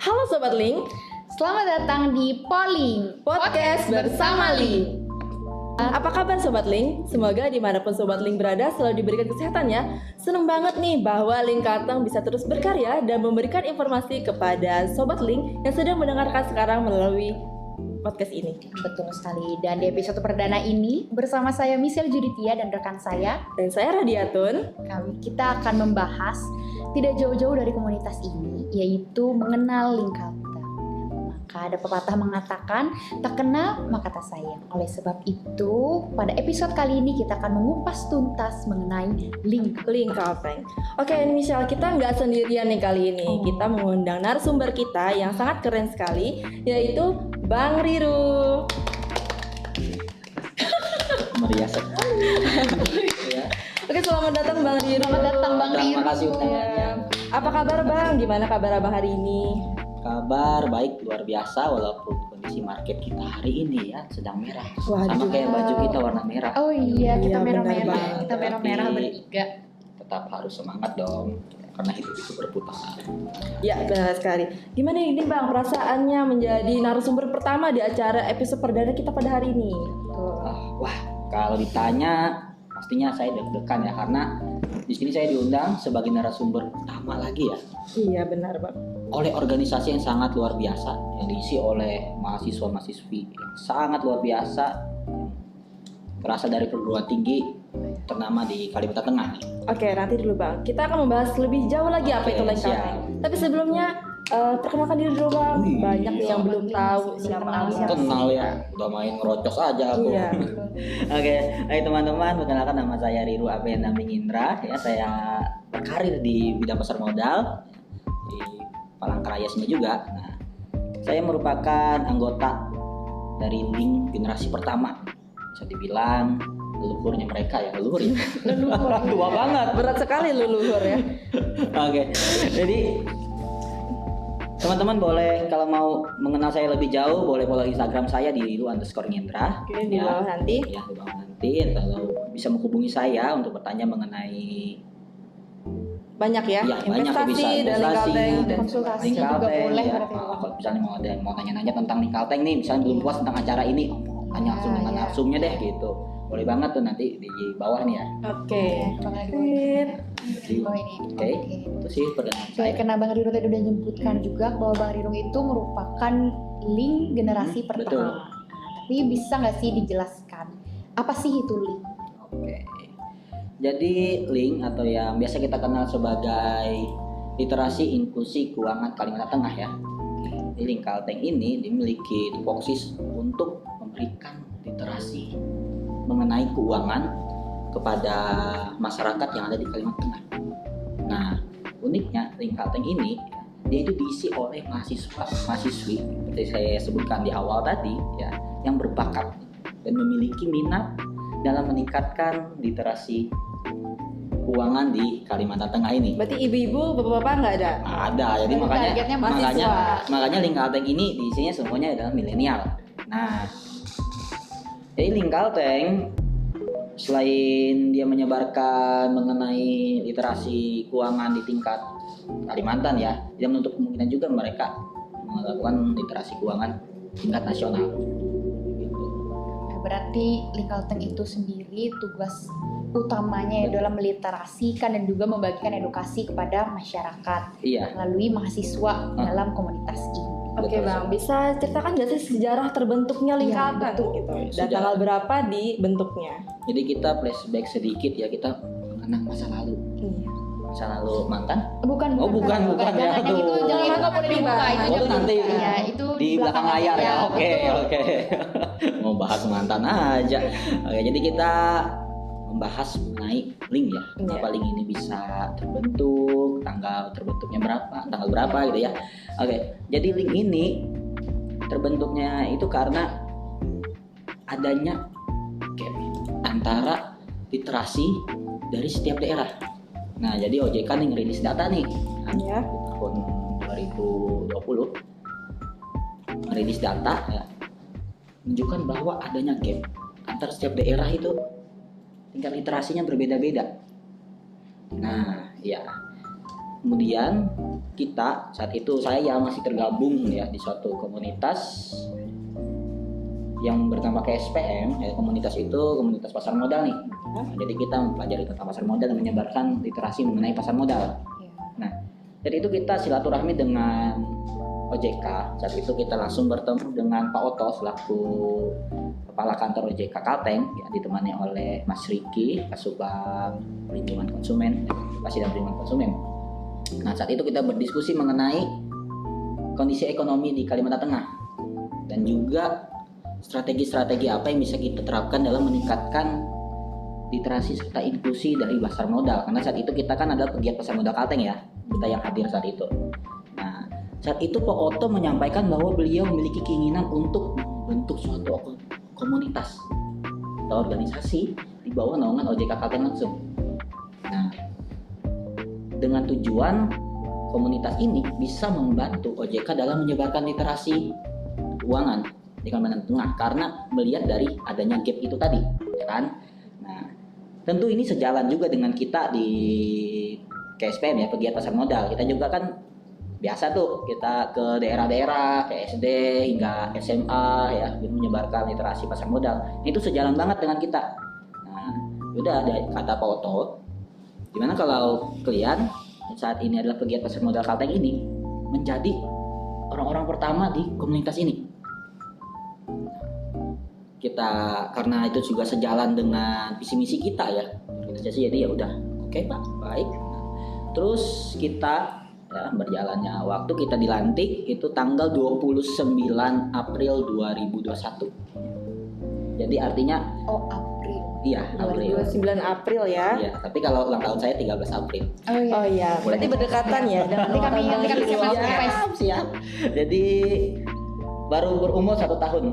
Halo Sobat Link, Selamat datang di Polling podcast bersama Link. Apa kabar Sobat Link? Semoga dimanapun Sobat Link berada selalu diberikan kesehatannya. Seneng banget nih bahwa Link Kalteng bisa terus berkarya dan memberikan informasi kepada Sobat Link yang sedang mendengarkan sekarang melalui podcast ini. Betul sekali. Dan di episode perdana ini bersama saya Michelle Juditia dan rekan saya, Dan saya Radiatun. kita akan membahas tidak jauh-jauh dari komunitas ini, yaitu mengenal Link Kalteng. Maka ada pepatah mengatakan, tak kenal maka tak sayang. Oleh sebab itu, pada episode kali ini kita akan mengupas tuntas mengenai Link Kalteng. Oke Michelle, kita nggak sendirian nih kali ini. Kita mengundang narasumber kita yang sangat keren sekali, yaitu Bang Riru. Meriah sekali. Oke, selamat datang Bang Riru. Selamat datang Bang Riru. Terima kasih undangannya. Apa kabar Bang? Gimana kabar Abang hari ini? Kabar baik luar biasa walaupun kondisi market kita hari ini ya sedang merah. Waduh. Sama kayak baju kita warna merah. Oh iya, kita Iya, benar merah-merah. banget. Kita merah-merah Tapi bertiga. Tetap harus semangat dong karena hidup itu berputar. Ya, benar sekali. Gimana ini Bang perasaannya menjadi narasumber pertama di acara episode perdana kita pada hari ini? Wah, kalau ditanya pastinya saya deg-degan ya karena di sini saya diundang sebagai narasumber pertama lagi ya. Iya, benar Bang. Oleh organisasi yang sangat luar biasa yang diisi oleh mahasiswa-mahasiswi yang sangat luar biasa, berasal dari perguruan tinggi ternama di Kalimantan Tengah. Oke, nanti dulu Bang. Kita akan membahas lebih jauh lagi apa Oke, itu Link siap. Kalteng. Tapi sebelumnya perkenalkan diri dulu Bang. Wih, Banyak nih yang belum tahu siapa kenal Abang. siapa. Kenal ya, udah main ngerocos aja aku. Iya. Oke, hai teman-teman, perkenalkan nama saya Riru Apenda Indra. Ya, saya berkarir di bidang pasar modal di Palangkaraya sini juga. Nah, saya merupakan anggota dari Link generasi pertama. Bisa dibilang leluhurnya mereka ya, leluhur ya. Leluhur. Tua banget. Berat sekali leluhur ya. Oke, jadi teman-teman boleh kalau mau mengenal saya lebih jauh boleh follow Instagram saya di @Riru_Ngendra. Oke, di bawah nanti. Ya, di bawah nanti. Kalau bisa menghubungi saya untuk bertanya mengenai Banyak ya, ya, banyak ya, bisa investasi dan Link Kalteng dan konsultasi Link juga Kalteng, boleh ya. berarti. Kalau misalnya mau ada yang mau nanya-nanya tentang Link Kalteng nih, misalnya belum puas tentang acara ini, tanya langsung dengan iya. narsumnya deh gitu. Boleh banget tuh nanti di bawah nih ya. Oke. Bakal di bawah. Jadi, Oh ini. Oke, itu sih perkenalan Oke, saya. karena Bang Riru tadi udah nyebutkan juga bahwa Bang Riru itu merupakan Link generasi betul. pertama. Tapi bisa nggak sih dijelaskan apa sih itu Link? Oke. Jadi Link atau yang biasa kita kenal sebagai literasi inklusi keuangan Kalimantan Tengah ya. Di Link Kalteng ini dimiliki tupoksi untuk memberikan literasi mengenai keuangan kepada masyarakat yang ada di Kalimantan Tengah. Nah, uniknya Link Kalteng ini dia itu diisi oleh mahasiswi seperti saya sebutkan di awal tadi ya, yang berbakat dan memiliki minat dalam meningkatkan literasi keuangan di Kalimantan Tengah ini. Berarti ibu-ibu, bapak-bapak nggak ada? Ada, jadi Jadi targetnya makanya Link Kalteng ini diisinya semuanya adalah milenial. Nah, jadi Link Kalteng selain dia menyebarkan mengenai literasi keuangan di tingkat Kalimantan ya, dia menutup kemungkinan juga mereka melakukan literasi keuangan tingkat nasional. Gitu. Nah, berarti Link Kalteng itu sendiri tugas utamanya adalah meliterasikan dan juga membagikan edukasi kepada masyarakat Iya, melalui mahasiswa dalam komunitas ini. Oke betul. Bang, bisa ceritakan nggak sih sejarah terbentuknya Link Iya, Kalteng betul. gitu? Dan Sejarah. tanggal berapa dibentuknya? Jadi kita flashback sedikit ya, kita mengenang masa lalu. Iya. Masa lalu mantan. Bukan, Oh, bukan ya. Jangan yang itu, Aduh. jangan itu nggak boleh dibuka. Itu Oh, itu jangan nanti dibuka. Ya, itu di belakang layar ya. Oke, betul. oke. Mau bahas mantan aja. Oke, jadi kita membahas mengenai Link ya. Kenapa Link ini bisa terbentuk, tanggal terbentuknya berapa, tanggal berapa gitu ya. Oke, jadi Link ini terbentuknya itu karena adanya gap antara literasi dari setiap daerah. Nah, jadi OJK nih ngerilis data nih Iya. tahun 2020 ngerilis data ya, menunjukkan bahwa adanya gap antar setiap daerah itu tingkat literasinya berbeda-beda. Nah, ya kemudian kita saat itu saya masih tergabung ya di suatu komunitas yang bernama KSPM. Ya, komunitas itu komunitas pasar modal nih. Nah, jadi kita mempelajari tentang pasar modal dan menyebarkan literasi mengenai pasar modal. Nah, dari itu kita silaturahmi dengan OJK. Saat itu kita langsung bertemu dengan Pak Oto selaku Kepala Kantor OJK Kalteng, ya, ditemani oleh Mas Riki, Kasubag Perlindungan Konsumen, Edukasi dan Perlindungan Konsumen. Nah, saat itu kita berdiskusi mengenai kondisi ekonomi di Kalimantan Tengah dan juga strategi-strategi apa yang bisa kita terapkan dalam meningkatkan literasi serta inklusi dari pasar modal. Karena saat itu kita kan adalah pegiat pasar modal Kalteng ya, kita yang hadir saat itu. Nah, saat itu Pak Oto menyampaikan bahwa beliau memiliki keinginan untuk membentuk suatu komunitas atau organisasi di bawah naungan OJK Kalteng langsung. Nah, dengan tujuan komunitas ini bisa membantu OJK dalam menyebarkan literasi keuangan di Kalimantan Tengah karena melihat dari adanya gap itu tadi, ya kan? Nah, tentu ini sejalan juga dengan kita di KSPM ya, pegiat pasar modal. Kita juga kan biasa tuh kita ke daerah-daerah, ke SD hingga SMA ya, menyebarkan literasi pasar modal. Itu sejalan banget dengan kita. Nah, udah ada kata Pak Oto, dimana kalau kalian saat ini adalah pegiat pasar modal Kalteng ini menjadi orang-orang pertama di komunitas ini. Kita karena itu juga sejalan dengan visi misi kita ya. Jadi ya udah, oke Pak, baik. Terus kita ya, berjalannya waktu kita dilantik itu tanggal 29 April 2021. Jadi artinya April. iya, April. 29 April ya. Iya, tapi kalau ulang tahun saya 13 April. Oh iya, berarti berdekatan ya. Nanti kami siap. Siap. Jadi baru berumur 1 tahun.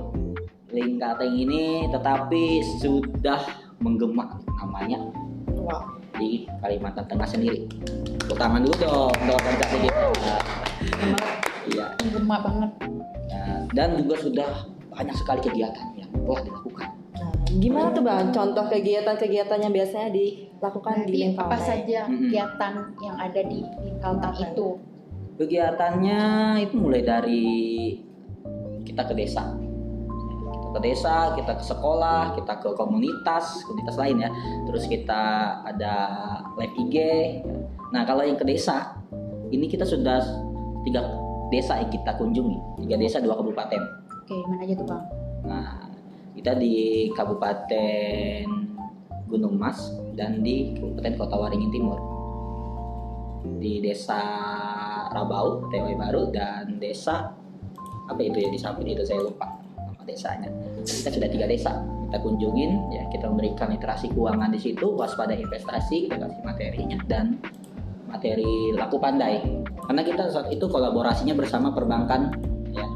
Link Kalteng ini tetapi sudah menggema namanya. Wow. Di Kalimantan Tengah sendiri. Tepuk tangan dulu dong organisasi kita. Iya. Gemak banget. Nah, dan juga sudah banyak sekali kegiatan yang telah dilakukan. Nah, gimana tuh Bang? Contoh kegiatan-kegiatan yang biasanya dilakukan di Berarti Link apa Kalteng? saja kegiatan yang ada di Kalteng itu? Kegiatannya itu mulai dari kita ke desa. Kita ke sekolah, kita ke komunitas lain ya. Terus kita ada live IG. Nah, kalau yang ke desa, ini kita sudah 3 desa yang kita kunjungi. 3 desa, 2 kabupaten. Oke, mana aja tuh Bang? Nah, kita di Kabupaten Gunung Mas dan di Kabupaten Kota Waringin Timur. Di desa Rabau, TW Baru, dan desa apa itu ya di samping itu saya lupa desanya. Kita sudah 3 desa kita kunjungin ya, kita memberikan literasi keuangan di situ, waspada investasi, kita kasih materinya dan materi laku pandai karena kita saat itu kolaborasinya bersama perbankan ya,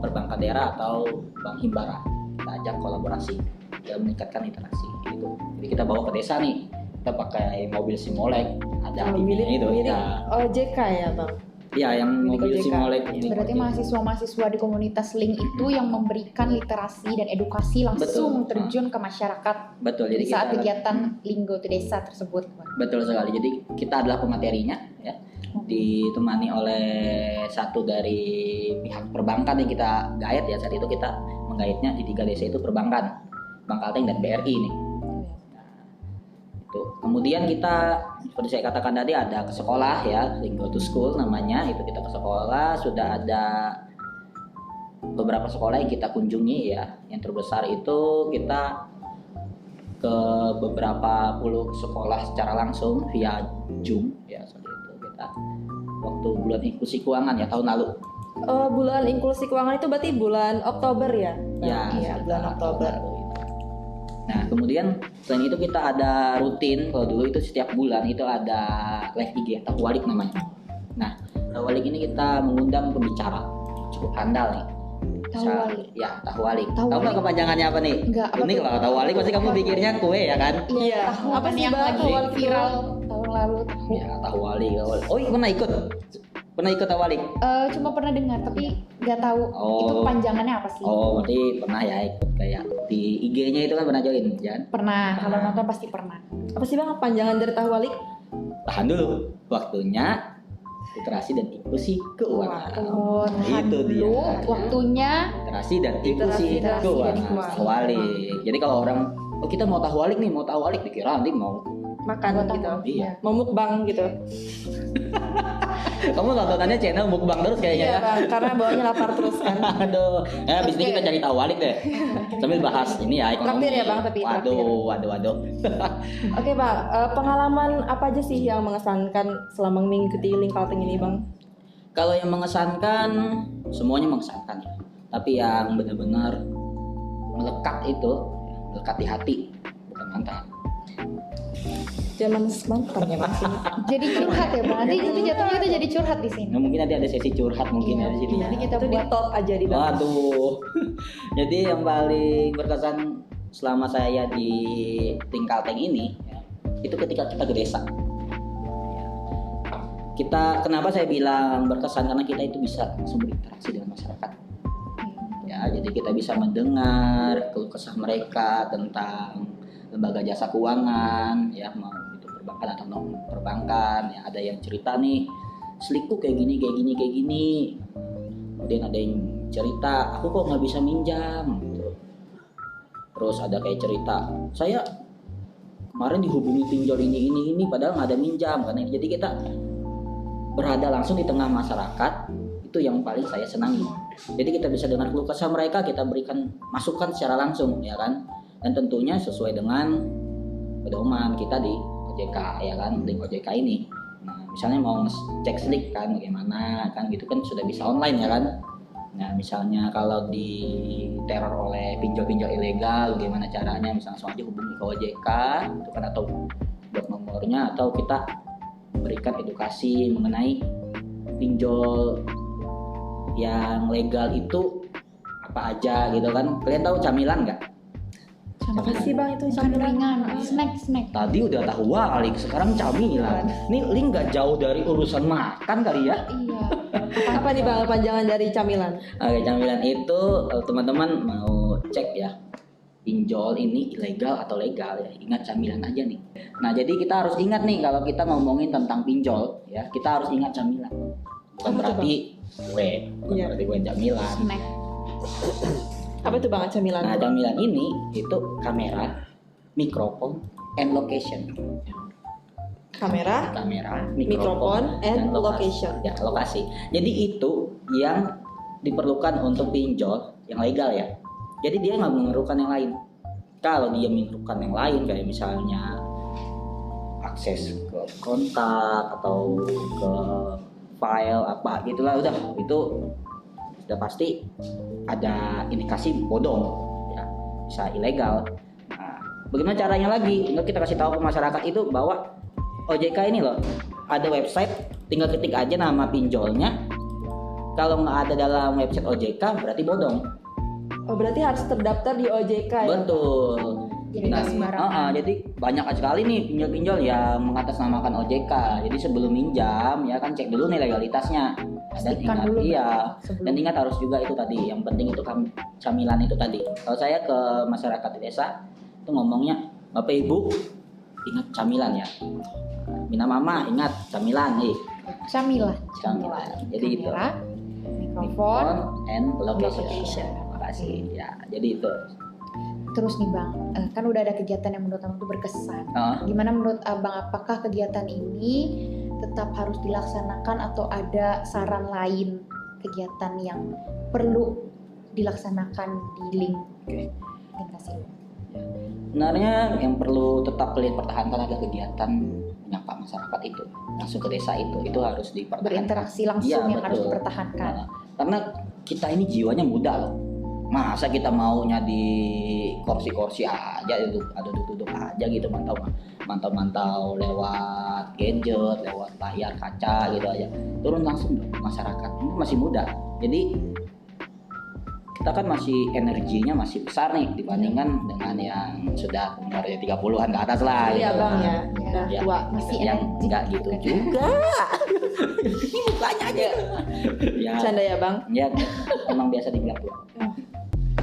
perbankan daerah atau Bank Himbara. Kita ajak kolaborasi dalam meningkatkan literasi gitu. Jadi kita bawa ke desa nih, kita pakai mobil Simolek, ada milik itu ya. OJK ya Bang. Ya, yang mobil OJK. Simolek. Berarti mahasiswa-mahasiswa di komunitas Link itu yang memberikan literasi dan edukasi langsung Betul. terjun ke masyarakat Betul, jadi di saat kita kegiatan Linggo to Desa tersebut. betul sekali. Jadi kita adalah pematerinya ya. Ditemani oleh satu dari pihak perbankan yang kita gaet ya. Saat itu kita menggaetnya di 3 desa itu perbankan, Bank Kalteng dan BRI nih. Itu. Kemudian kita seperti saya katakan tadi ada ke sekolah ya, Link Go to School namanya. Itu kita ke sekolah, sudah ada beberapa sekolah yang kita kunjungi ya. Yang terbesar itu kita ke beberapa puluh sekolah secara langsung via Zoom ya. Seperti itu kita waktu bulan inklusi keuangan ya tahun lalu. Bulan inklusi keuangan itu berarti bulan Oktober ya? Ya, Iya, bulan Oktober. Nah, kemudian selain itu kita ada rutin, kalau dulu itu setiap bulan itu ada live IG, Tahwalik namanya. Nah, Tahwalik ini kita mengundang pembicara cukup handal nih. Tahwalik. Ya, Tahwalik. Tahu Tahwalik. nggak kepanjangannya apa nih? Enggak, apa Ini tuh? kalau Tahwalik pasti kamu pikirnya kue ya kan? Iya. Tahu Apa kan sih yang Bang? lagi Tahwalik viral tahun lalu? Ya, Tahwalik. Oh, pernah ikut? Pernah ikut Tahwalik? Cuma pernah dengar tapi nggak tahu itu Oh. panjangannya apa sih? Oh, berarti pernah ya ikut kayak di IG-nya itu kan pernah join, kan? Pernah, kalau nonton pasti pernah. Apa sih Bang panjangan dari Tahwalik? tahan dulu, waktunya literasi dan inklusi keuangan. Oh, tahan Itu dia. dulu waktunya. Literasi dan inklusi Literasi dan keuangan. inklusi. Tahwalik. Jadi kalau orang, oh kita mau tahwalik nih, mau tahwalik, dikira nanti mau Makan Buat gitu. apa? Iya. Mau mukbang gitu. kamu tontonannya channel mukbang terus kayaknya Iya ya. bang, karena bawanya lapar terus kan. Aduh, ya abis ini kita cari tahwalik deh. Sambil bahas ini ya ekonomi. Traktir ya, Bang, tapi Waduh. Oke bang, pengalaman apa aja sih yang mengesankan selama mengikuti link Kalteng ini bang? Kalau yang mengesankan, semuanya mengesankan ya. Tapi yang benar-benar melekat itu, melekat di hati, bukan mantan. Zaman mantan ya bang. Jadi curhat ya Bang. Nanti jatuhnya kita jadi curhat di sini. Nah, mungkin nanti ada sesi curhat mungkin Iya, ya di sini. nanti Ya. kita Itu di buat top aja di bang. Waduh. Jadi yang paling berkesan selama saya di link Kalteng ini, ya, itu ketika kita ke desa. Kita, kenapa saya bilang berkesan, karena kita itu bisa langsung berinteraksi dengan masyarakat. Ya, jadi kita bisa mendengar keluh kesah mereka tentang lembaga jasa keuangan, ya mau itu perbankan atau non perbankan. Ya, ada yang cerita nih selingkuh kayak gini. Kemudian ada yang cerita, aku kok nggak bisa minjam. Gitu. Terus ada kayak cerita, saya kemarin dihubungi pinjol ini, padahal nggak ada minjam. Karena jadi kita berada langsung di tengah masyarakat, itu yang paling saya senangi. Jadi kita bisa dengar keluh kesah mereka, kita berikan masukan secara langsung, ya kan. Dan tentunya sesuai dengan pedoman kita di OJK, ya kan, link OJK ini. Nah, misalnya mau cek slik kan bagaimana kan gitu kan sudah bisa online ya kan. Nah, misalnya kalau diteror oleh pinjol-pinjol ilegal bagaimana caranya, misalnya langsung aja hubungi ke OJK itu kan, atau buat nomornya, atau kita berikan edukasi mengenai pinjol yang legal itu apa aja gitu kan. Kalian tahu camilan nggak? Apa sih bang itu camilan, snack. Tadi udah tahu walik, sekarang camilan. Ini link nggak jauh dari urusan makan kali ya? Iya. Apa nih bang panjangan dari camilan? Oke, camilan itu teman-teman mau cek ya, pinjol ini ilegal atau legal ya, ingat camilan aja nih. Nah, jadi kita harus ingat nih kalau kita ngomongin tentang pinjol ya, kita harus ingat camilan. Bukan berarti Iya. berarti gue camilan. Snack. Apa itu bang camilan? Nah, camilan ini itu kamera, mikrofon, and location. Kamera, Mikrofon, and lokasi. location. Ya, lokasi. Jadi itu yang diperlukan untuk pinjol yang legal ya. Jadi dia nggak memerlukan yang lain. Kalau dia memerlukan yang lain kayak misalnya akses ke kontak atau ke file apa gitulah, udah itu sudah pasti ada indikasi bodong ya, bisa ilegal. Nah, bagaimana caranya lagi? Untuk kita kasih tahu ke masyarakat itu bahwa OJK ini loh ada website, tinggal ketik aja nama pinjolnya. Kalau nggak ada dalam website OJK berarti bodong. Oh berarti harus terdaftar di OJK ya? Betul. Jadi nggak sembarangan. Jadi banyak sekali nih pinjol-pinjol yang mengatasnamakan OJK. Jadi sebelum minjam ya kan cek dulu nih legalitasnya. Dan Pastikan ingat dulu sebelum. Dan ingat harus juga itu tadi, yang penting itu camilan itu tadi. Kalau saya ke masyarakat di desa itu ngomongnya, Bapak Ibu ingat camilan ya. Mina Mama ingat camilan nih. Camilan. Jadi itu. Kamera, mikrofon. And location. Location. Terima kasih. Ya, jadi itu. Terus nih Bang, kan udah ada kegiatan yang menurut Abang itu berkesan. Gimana menurut Abang, apakah kegiatan ini tetap harus dilaksanakan atau ada saran lain kegiatan yang perlu dilaksanakan di link? Link kasih. Sebenarnya yang perlu tetap kalian pertahankan adalah kegiatan menyapa masyarakat itu, langsung ke desa itu harus dipertahankan. Berinteraksi langsung Iya, yang harus betul. dipertahankan. Nah, karena kita ini jiwanya muda loh. Masa kita maunya di kursi-kursi aja, duduk aja gitu, mantau lewat gadget, lewat layar kaca gitu aja. Turun langsung dong masyarakat. Ini masih muda. Jadi kita kan masih energinya masih besar nih dibandingkan dengan yang sudah umurnya 30-an ke atas lah. Iya gitu. bang ya, udah Ya, tua. Masih yang energi enggak gitu juga. Ini mukanya aja. Ya, Canda ya bang? ya emang biasa dibilang tua.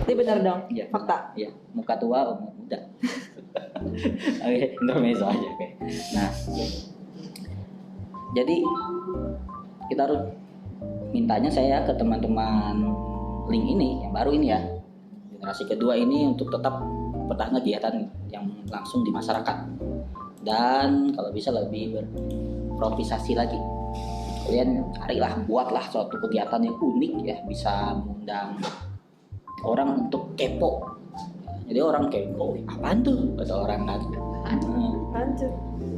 Ini benar dong, Iya. fakta. Iya, muka tua umur muda. Oke, intermezzo aja. Oke. Nah, Jadi kita harus mintanya saya ke teman-teman link ini yang baru ini ya, generasi kedua ini, untuk tetap bertahan kegiatan yang langsung di masyarakat, dan kalau bisa lebih berimprovisasi lagi. Kalian carilah, buatlah suatu kegiatan yang unik ya, bisa mengundang orang untuk kepo. Jadi orang kepo, apaan tuh kata orang kan. Lanjut.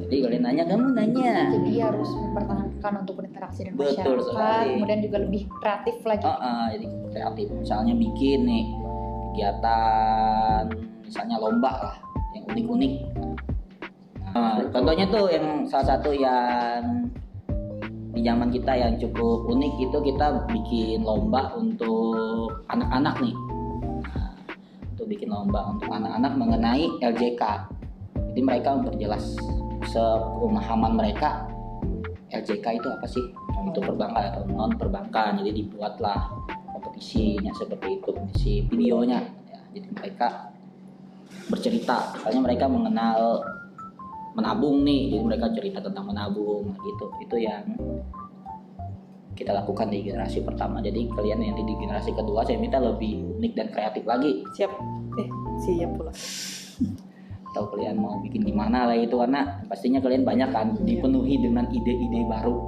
Jadi kalian nanya, kamu nanya. Jadi harus mempertahankan untuk berinteraksi dengan Betul masyarakat, sekali. kemudian juga lebih kreatif lagi. Jadi kreatif, misalnya bikin nih kegiatan, misalnya lomba lah yang unik-unik. Contohnya tuh yang salah satu yang di zaman kita yang cukup unik itu, kita bikin lomba untuk anak-anak nih. Untuk bikin lomba untuk anak-anak mengenai LJK. Jadi mereka memperjelas sepemahaman mereka LJK itu apa sih, itu perbankan atau non perbankan. Jadi dibuatlah kompetisinya seperti itu, kompetisi videonya ya. Jadi mereka bercerita, misalnya mereka mengenal menabung nih, jadi mereka cerita tentang menabung gitu. Itu yang kita lakukan di generasi pertama. Jadi kalian yang di generasi kedua saya minta lebih unik dan kreatif lagi. Siap pula. Atau kalian mau bikin gimana lah itu, karena pastinya kalian banyak kan, dipenuhi dengan ide-ide baru.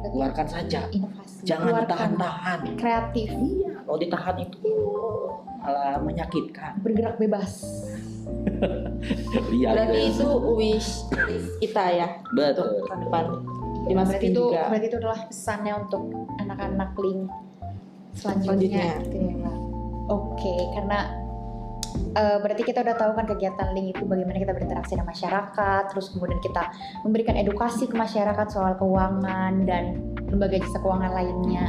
Keluarkan saja, Inovasi. jangan Keluarkan. ditahan-tahan. Kreatif. Iya, kalau ditahan itu malah menyakitkan. Bergerak bebas. Iya, Berarti gitu. itu wish list kita ya. Betul. Untuk tahun depan. Berarti Dimasukin itu, juga. berarti itu adalah pesannya untuk anak-anak link Selanjutnya. selanjutnya. Gitu ya, Mbak. Oke, karena berarti kita udah tahu kan kegiatan link itu bagaimana kita berinteraksi dengan masyarakat, terus kemudian kita memberikan edukasi ke masyarakat soal keuangan dan lembaga jasa keuangan lainnya.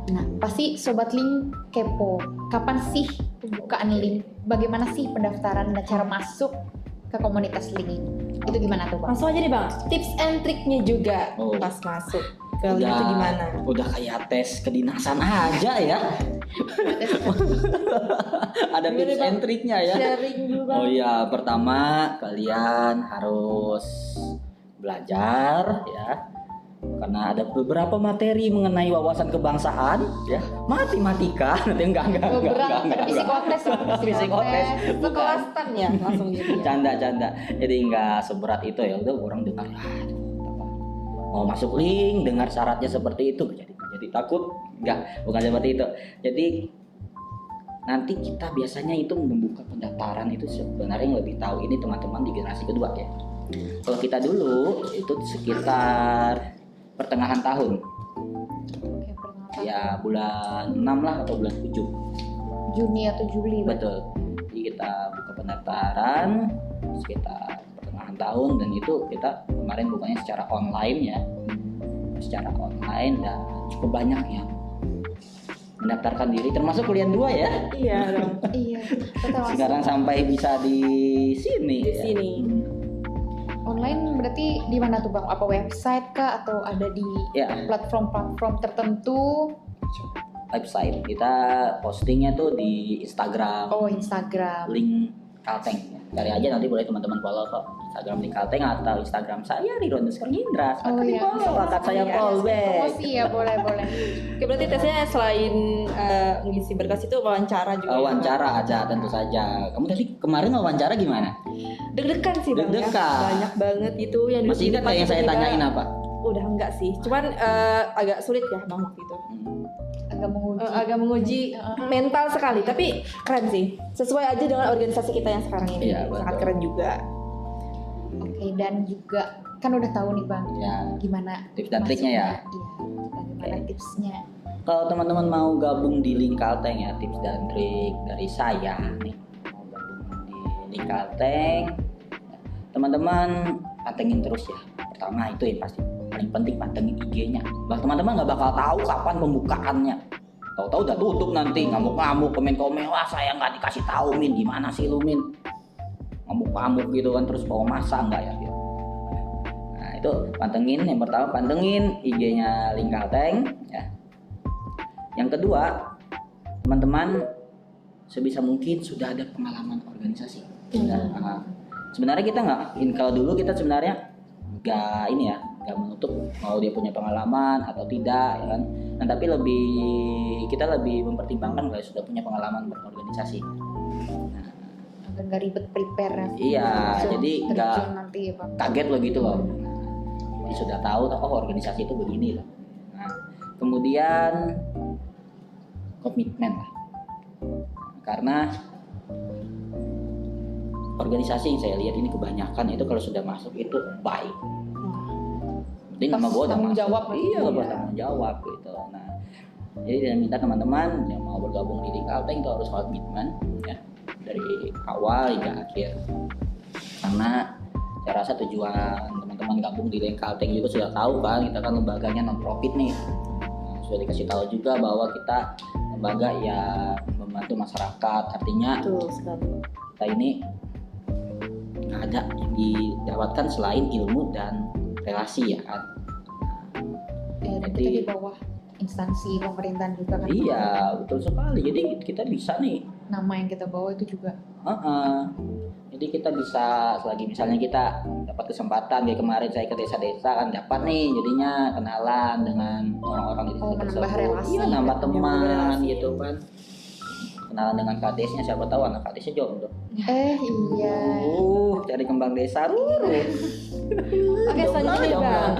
Nah, pasti Sobat Link kepo, kapan sih pembukaan link? Bagaimana sih pendaftaran dan cara masuk ke komunitas link ini? Itu gimana tuh, Bang? Langsung aja nih Bang, tips and triknya juga Oh. pas masuk ke link itu gimana? Udah kayak tes kedinasan aja ya. Ada Gimana, tips Bang? and triknya ya. Sharing dulu Bang. Oh iya, pertama kalian harus belajar ya. Karena ada beberapa materi mengenai wawasan kebangsaan ya. Matematika, nanti enggak. Oh, berat, ada psikotes ya? Psikotes. Sekelas tan ya langsung gitu. Canda. Jadi enggak seberat itu ya. Udah orang dengar, mau masuk link, dengar syaratnya seperti itu, jadi takut. Enggak, bukan seperti itu. Jadi nanti kita biasanya itu membuka pendaftaran itu sebenarnya yang lebih tahu ini teman-teman di generasi kedua ya. Kalau kita dulu itu sekitar pertengahan tahun Oke, perkenalkan. ya, bulan 6 lah atau bulan 7. Juni atau Juli, Bang? Betul. Jadi kita buka pendaftaran sekitar pertengahan tahun, dan itu kita kemarin bukanya secara online ya. Secara online, dan cukup banyak yang mendaftarkan diri, termasuk kalian dua ya. Iya dong. Iya, termasuk Sekarang sampai bisa di sini. Di ya. sini. online berarti di mana tuh, Bang? Apa website kah atau ada di Ya, platform-platform tertentu? website kita postingnya tuh di Instagram. Oh, Instagram. Link Kalteng. Cari aja, nanti boleh teman-teman follow kok. Instagram Link Kalteng atau Instagram saya Ridwan_Indra. Oh iya, Follow, kakak saya Iya, follow back. Promosi ya, boleh. Oke, berarti tesnya selain ngisi berkas itu wawancara juga. ya, Wawancara ada tentu saja. Kamu tadi kemarin wawancara gimana? Bang? Deg-degan sih Bang ya. Deg-degan. Banyak banget itu yang Masih ingat depan nggak yang itu saya kita- tanyain apa? Udah enggak sih. Cuman agak sulit ya Bang waktu itu. Agak menguji. Agak menguji mental sekali, tapi keren sih. Sesuai aja dengan organisasi kita yang sekarang ini. Iya, betul. Sangat keren juga. Oke, dan juga kan udah tahu nih, Bang, Ya, gimana tips dan triknya ya. masuknya. Iya, bagaimana tipsnya? Kalau teman-teman mau gabung di Link Kalteng ya, tips dan trik dari saya nih. Mau gabung di Link Kalteng, teman-teman pantengin terus ya. Pertama itu yang pasti paling penting, pantengin IG-nya. Teman-teman nggak bakal tahu kapan pembukaannya. Tahu-tahu udah tutup nanti, ngamuk-ngamuk, komen-komen, wah saya nggak dikasih tahu Min, gimana sih lu Min? Ngamuk-ngamuk gitu kan, terus bawa masa nggak ya? Gitu. Nah itu pantengin, yang pertama pantengin IG-nya Link Kalteng ya. Yang kedua, teman-teman sebisa mungkin sudah ada pengalaman organisasi. Sebenarnya kita nggak, kalau dulu kita sebenarnya nggak ini ya, nggak menutup mau dia punya pengalaman atau tidak, ya kan. Nah tapi kita lebih mempertimbangkan kalau sudah punya pengalaman berorganisasi. Nah, agar nggak ribet prepare. iya, jadi nggak nanti ya Pak. kaget lo gitu loh. Jadi sudah tahu organisasi itu begini loh. Nah, kemudian komitmen lah. Karena organisasi yang saya lihat ini kebanyakan itu kalau sudah masuk itu baik. Jadi nama gue udah Tanggung masuk. jawab. Iya, bertanggung jawab gitu. Nah, jadi saya minta teman-teman yang mau bergabung di Kalteng itu harus komitmen ya dari awal hingga akhir. Karena saya rasa tujuan teman-teman gabung di Kalteng juga sudah tahu kan, kita kan lembaganya non profit nih. Nah, sudah dikasih tahu juga bahwa kita lembaga yang membantu masyarakat, artinya Betul sekali. kita ini nggak ada yang didapatkan selain ilmu dan relasi ya kan. Dan kita Jadi- di bawah instansi pemerintahan juga kan. Iya betul sekali. Jadi kita bisa nih. Nama yang kita bawa itu juga. Jadi kita bisa selagi misalnya kita dapat kesempatan kayak kemarin saya ke desa-desa kan dapat nih jadinya kenalan dengan orang-orang di desa Oh, menambah tersebut. relasi. Iya nambah Menambah teman relasi. gitu kan. Kenalan dengan kadesnya, siapa tahu anak kadesnya jomblo. Iya. Cari kembang desa. Oke, selanjutnya nih, Jomblo. Bang.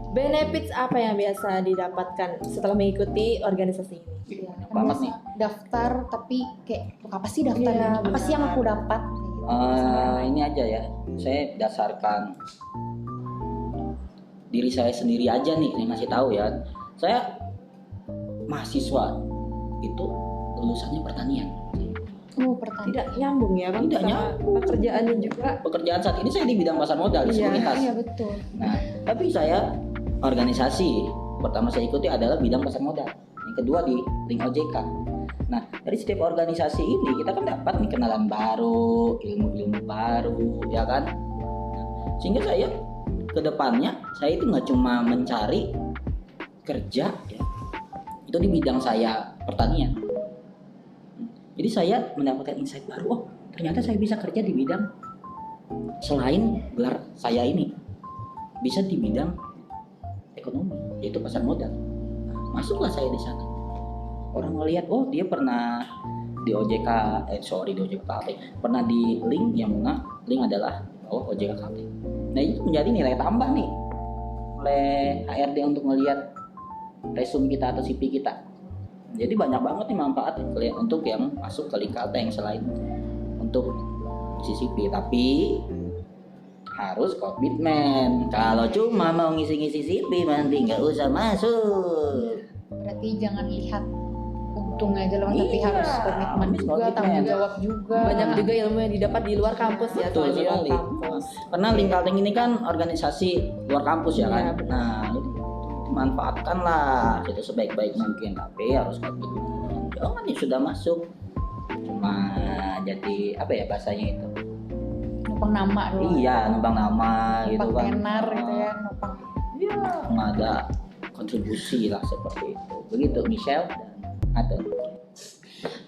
Benefits apa yang biasa didapatkan setelah mengikuti organisasi ini? Iya, Banyak kan banget biasa nih. daftar tapi kayak apa sih daftarnya? Iya, Apa sih yang benar. aku dapat? Ini aja ya, saya dasarkan diri saya sendiri aja nih, saya ngasih tahu ya. Saya mahasiswa itu lulusannya pertanian. Oh, pertanyaan. Tidak nyambung ya, Bang? Tidak sama nyambung. Pekerjaannya juga. Pekerjaan saat ini saya di bidang pasar modal di Iya, sekuritas. Iya, betul. Nah, tapi saya organisasi pertama saya ikuti adalah bidang pasar modal. Yang kedua di link OJK. Nah, dari setiap organisasi ini kita kan dapat nih kenalan baru, ilmu-ilmu baru, ya kan? Nah, sehingga saya ke depannya saya itu nggak cuma mencari kerja ya, itu di bidang saya pertanian. Jadi saya mendapatkan insight baru, oh ternyata saya bisa kerja di bidang selain gelar saya ini, bisa di bidang ekonomi, yaitu pasar modal. Nah, masuklah saya di sana. Orang ngelihat, oh dia pernah di OJK, di OJK Kalteng, pernah di link yang mana link adalah bawah OJK Kalteng. Nah itu menjadi nilai tambah nih oleh HRD untuk melihat resume kita atau CV kita. Jadi banyak banget nih manfaat untuk yang masuk ke link Kalteng selain untuk CCP, tapi harus komitmen. Kalau cuma mau ngisi-ngisi CV nanti nggak usah masuk. Berarti jangan lihat untung aja loh, tapi Iya, harus komitmen harus juga, komitmen. tanggung jawab juga. Banyak juga ilmu yang didapat di luar kampus ya, Betul selain di dalam sekali. kampus. Karena link Kalteng ini kan organisasi luar kampus ya Iya, kan. benar. Nah, itu manfaatkanlah itu sebaik-baik mungkin, tapi harus komitmen. Jangan nih sudah masuk cuma jadi apa ya bahasanya itu? Numpang nama doang. Iya, numpang nama gitu Numpang kan. tenar gitu ya, numpang. Iya, nggak ada kontribusi lah seperti itu. Begitu Michelle dan Atun.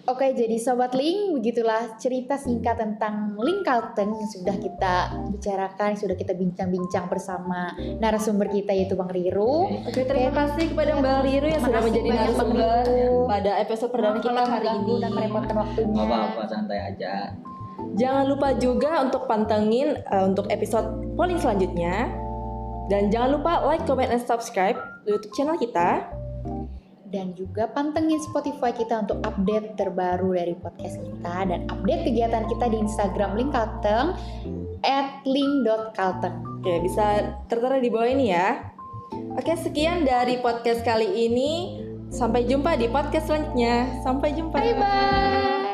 Oke, jadi Sobat Link, begitulah cerita singkat tentang Link Kalteng yang sudah kita bicarakan, sudah kita bincang-bincang bersama narasumber kita yaitu Bang Riru. Oke, terima kasih kepada Mbak Riru yang sudah Makasih menjadi banyak, Bang narasumber Riru. pada episode perdana kita hari ini. Dan merepotkan waktunya. Nggak apa-apa, santai aja. Jangan lupa juga untuk pantengin untuk episode polling selanjutnya. Dan jangan lupa like, comment, dan subscribe YouTube channel kita. Dan juga pantengin Spotify kita untuk update terbaru dari podcast kita dan update kegiatan kita di Instagram Link Kalteng @link.kalteng. Oke, bisa tertera di bawah ini ya. Oke, sekian dari podcast kali ini. Sampai jumpa di podcast selanjutnya. Sampai jumpa. Bye bye.